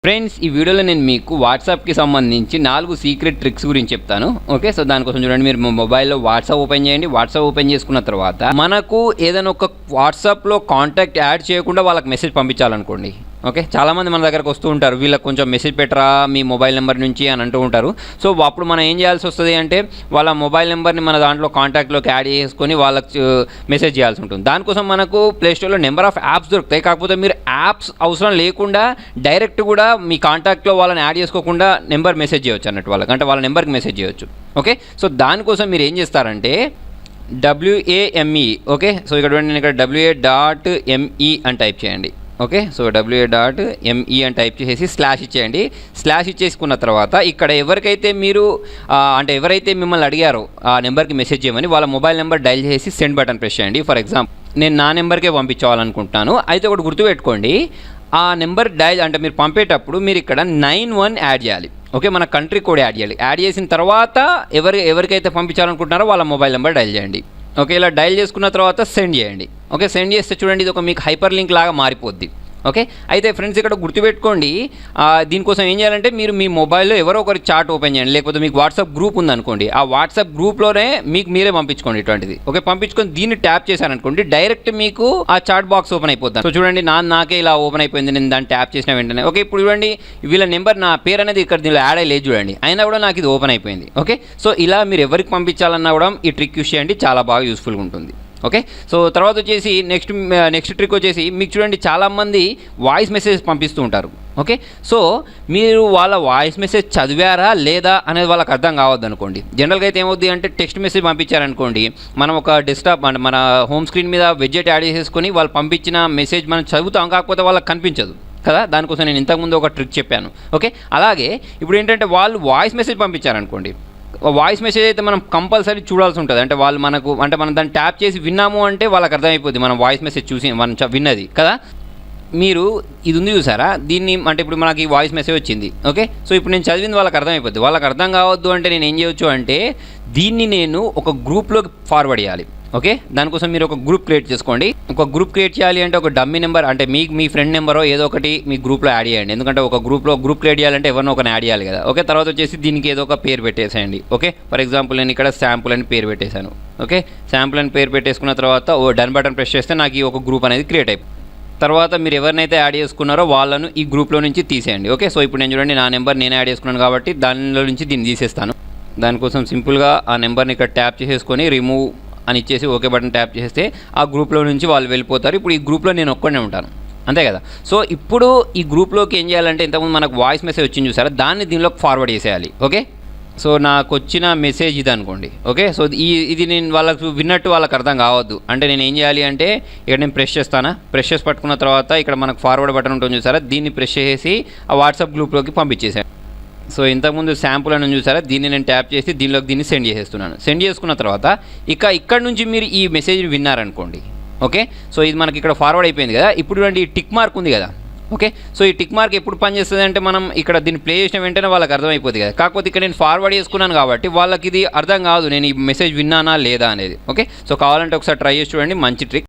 Friends, ఈ వీడియోలో నేను మీకు వాట్సాప్కి సంబంధించి 4 సీక్రెట్ ట్రిక్స్ గురించి చెప్తాను. ఓకే, సో దానికోసం చూడండి, మీరు మొబైల్లో వాట్సాప్ ఓపెన్ చేయండి. వాట్సాప్ ఓపెన్ చేసుకున్న తర్వాత మనకు ఏదైనా ఒక వాట్సాప్లో కాంటాక్ట్ యాడ్ చేయకుండా వాళ్ళకి మెసేజ్ పంపించాలనుకోండి. ఓకే, చాలామంది మన దగ్గరకు వస్తూ ఉంటారు, వీళ్ళకి కొంచెం మెసేజ్ పెట్టరా మీ మొబైల్ నెంబర్ నుంచి అని అంటూ ఉంటారు. సో అప్పుడు మనం ఏం చేయాల్సి వస్తుంది అంటే, వాళ్ళ మొబైల్ నెంబర్ని మన దాంట్లో కాంటాక్ట్లోకి యాడ్ చేసుకొని వాళ్ళకి మెసేజ్ చేయాల్సి ఉంటుంది. దానికోసం మనకు ప్లేస్టోర్లో నెంబర్ ఆఫ్ యాప్స్ దొరుకుతాయి. కాకపోతే మీరు యాప్స్ అవసరం లేకుండా డైరెక్ట్ కూడా మీ కాంటాక్ట్లో వాళ్ళని యాడ్ చేసుకోకుండా నెంబర్ మెసేజ్ చేయొచ్చు అన్నట్టు వాళ్ళకి, అంటే వాళ్ళ నెంబర్కి మెసేజ్ చేయొచ్చు. ఓకే, సో దానికోసం మీరు ఏం చేస్తారంటే WAME. ఓకే, సో ఇక్కడ WA.ME అని టైప్ చేయండి. ఓకే, సో WA.ME అని టైప్ చేసేసి స్లాష్ ఇచ్చేయండి. స్లాష్ ఇచ్చేసుకున్న తర్వాత ఇక్కడ ఎవరికైతే మీరు అంటే ఎవరైతే మిమ్మల్ని అడిగారో ఆ నెంబర్కి మెసేజ్ చేయమని వాళ్ళ మొబైల్ నెంబర్ డైల్ చేసి సెండ్ బటన్ ప్రెస్ చేయండి. ఫర్ ఎగ్జాంపుల్ నేను నా నెంబర్కే పంపించాలనుకుంటున్నాను. అయితే ఒకటి గుర్తుపెట్టుకోండి, ఆ నెంబర్ డైల్ అంటే మీరు పంపేటప్పుడు మీరు ఇక్కడ 91 యాడ్ చేయాలి. ఓకే, మన కంట్రీ కోడ్ యాడ్ చేయాలి. యాడ్ చేసిన తర్వాత ఎవరికైతే పంపించాలనుకుంటున్నారో వాళ్ళ మొబైల్ నెంబర్ డైల్ చేయండి. ఓకే, ఇలా డైల్ చేసుకున్న తర్వాత సెండ్ చేయండి. ఓకే, సెండ్ చేస్తే చూడండి, ఇది ఒక మీకు హైపర్ లింక్ లాగా మారిపోద్ది. ఓకే, అయితే ఫ్రెండ్స్ ఇక్కడ గుర్తుపెట్టుకోండి, దీనికోసం ఏం చేయాలంటే మీరు మీ మొబైల్లో ఎవరో ఒకరి చాట్ ఓపెన్ చేయండి, లేకపోతే మీకు వాట్సాప్ గ్రూప్ ఉందనుకోండి, ఆ వాట్సాప్ గ్రూప్లోనే మీకు మీరే పంపించుకోండి ఇటువంటిది. ఓకే, పంపించుకొని దీన్ని ట్యాప్ చేశారనుకోండి, డైరెక్ట్ మీకు ఆ చాట్ బాక్స్ ఓపెన్ అయిపోతుంది. సో చూడండి, నాకే ఇలా ఓపెన్ అయిపోయింది, నేను దాన్ని ట్యాప్ చేసిన వెంటనే. ఓకే, ఇప్పుడు చూడండి, వీళ్ళ నెంబర్ నా పేరు అనేది ఇక్కడ దీనిలో యాడ్ అయ్యలేదు చూడండి, అయినా కూడా నాకు ఇది ఓపెన్ అయిపోయింది. ఓకే, సో ఇలా మీరు ఎవరికి పంపించాలన్నా కూడా ఈ ట్రిక్ యూస్ చేయండి, చాలా బాగా యూస్ఫుల్గా ఉంటుంది. ఓకే, సో తర్వాత వచ్చేసి నెక్స్ట్ ట్రిక్ వచ్చేసి, మీకు చూడండి చాలామంది వాయిస్ మెసేజ్ పంపిస్తూ ఉంటారు. ఓకే, సో మీరు వాళ్ళ వాయిస్ మెసేజ్ చదివారా లేదా అనేది వాళ్ళకి అర్థం కావద్దు అనుకోండి. జనరల్గా అయితే ఏమవుద్ది అంటే, టెక్స్ట్ మెసేజ్ పంపించారనుకోండి, మనం ఒక డెస్క్టాప్ అంటే మన హోమ్ స్క్రీన్ మీద విడ్జెట్ యాడ్ చేసేసుకొని వాళ్ళు పంపించిన మెసేజ్ మనం చదువుతాం, కాకపోతే వాళ్ళకి కనిపించదు కదా. దానికోసం నేను ఇంతకుముందు ఒక ట్రిక్ చెప్పాను. ఓకే, అలాగే ఇప్పుడు ఏంటంటే వాళ్ళు వాయిస్ మెసేజ్ పంపించారనుకోండి, వాయిస్ మెసేజ్ అయితే మనం కంపల్సరీ చూడాల్సి ఉంటుంది. అంటే వాళ్ళు మనం దాన్ని ట్యాప్ చేసి విన్నాము అంటే వాళ్ళకి అర్థమైపోద్ది మనం వాయిస్ మెసేజ్ చూసి మనం విన్నది కదా. మీరు ఇది ఉంది చూసారా, దీన్ని అంటే ఇప్పుడు మనకి వాయిస్ మెసేజ్ వచ్చింది. ఓకే, సో ఇప్పుడు నేను చదివింది వాళ్ళకి అర్థమైపోద్ది. వాళ్ళకి అర్థం కావద్దు అంటే నేను ఏం చేయొచ్చు అంటే, దీన్ని నేను ఒక గ్రూప్లోకి ఫార్వర్డ్ చేయాలి. ఓకే, దానికోసం మీరు ఒక గ్రూప్ క్రియేట్ చేసుకోండి. ఒక గ్రూప్ క్రియేట్ చేయాలి అంటే ఒక డమ్మీ నెంబర్, అంటే మీ ఫ్రెండ్ నెంబరో ఏదో ఒకటి మీ గ్రూప్లో యాడ్ చేయండి. ఎందుకంటే ఒక గ్రూప్ క్రియేట్ చేయాలంటే ఎవరినో ఒకరిని యాడ్ చేయాలి కదా. ఓకే, తర్వాత వచ్చేసి దీనికి ఏదో ఒక పేరు పెట్టేసేయండి. ఓకే, ఫర్ ఎగ్జాంపుల్ నేను ఇక్కడ శాంపుల్ అని పేరు పెట్టేశాను. ఓకే, శాంపుల్ అని పేరు పెట్టేసుకున్న తర్వాత డన్ బటన్ ప్రెస్ చేస్తే నాకు ఈ ఒక గ్రూప్ అనేది క్రియేట్ అయిపోయింది. తర్వాత మీరు ఎవరినైతే యాడ్ చేసుకున్నారో వాళ్ళను ఈ గ్రూప్లో నుంచి తీసేయండి. ఓకే, సో ఇప్పుడు నేను చూడండి, నా నెంబర్ నేను యాడ్ చేసుకున్నాను కాబట్టి దానిలో నుంచి దీన్ని తీసేస్తాను. దానికోసం సింపుల్గా ఆ నెంబర్ని ఇక్కడ ట్యాప్ చేసేసుకొని రిమూవ్ అని ఇచ్చేసి ఓకే బటన్ ట్యాప్ చేస్తే ఆ గ్రూప్లో నుంచి వాళ్ళు వెళ్ళిపోతారు. ఇప్పుడు ఈ గ్రూప్లో నేను ఒక్కడే ఉంటాను, అంతే కదా. సో ఇప్పుడు ఈ గ్రూప్లోకి ఏం చేయాలంటే, ఇంతకుముందు మనకు వాయిస్ మెసేజ్ వచ్చింది చూసారా, దాన్ని దీనిలోకి ఫార్వర్డ్ చేసేయాలి. ఓకే, సో నాకు వచ్చిన మెసేజ్ ఇది అనుకోండి. ఓకే, సో ఇది నేను వాళ్ళకు విన్నట్టు వాళ్ళకి అర్థం కావద్దు అంటే నేను ఏం చేయాలి అంటే, ఇక్కడ నేను ప్రెస్ చేసి పట్టుకున్న తర్వాత ఇక్కడ మనకు ఫార్వర్డ్ బటన్ ఉంటుంది చూసారా, దీన్ని ప్రెస్ చేసి ఆ వాట్సాప్ గ్రూప్లోకి పంపించేసాను. సో ఇంతకుముందు శాంపుల్ అని చూసారా, దీన్ని నేను ట్యాప్ చేసి దీన్ని సెండ్ చేసేస్తున్నాను. సెండ్ చేసుకున్న తర్వాత ఇక్కడ నుంచి మీరు ఈ మెసేజ్ని విన్నారనుకోండి. ఓకే, సో ఇది మనకి ఇక్కడ ఫార్వర్డ్ అయిపోయింది కదా. ఇప్పుడు చూడండి, ఈ టిక్ మార్క్ ఉంది కదా. ఓకే, సో ఈ టిక్ మార్క్ ఎప్పుడు పనిచేస్తుంది అంటే, మనం ఇక్కడ దీన్ని ప్లే చేసిన వెంటనే వాళ్ళకి అర్థమైపోతుంది కదా. కాకపోతే ఇక్కడ నేను ఫార్వర్డ్ చేసుకున్నాను కాబట్టి వాళ్ళకి ఇది అర్థం కాదు నేను ఈ మెసేజ్ విన్నానా లేదా అనేది. ఓకే, సో కావాలంటే ఒకసారి ట్రై చేసి చూడండి, మంచి ట్రిక్.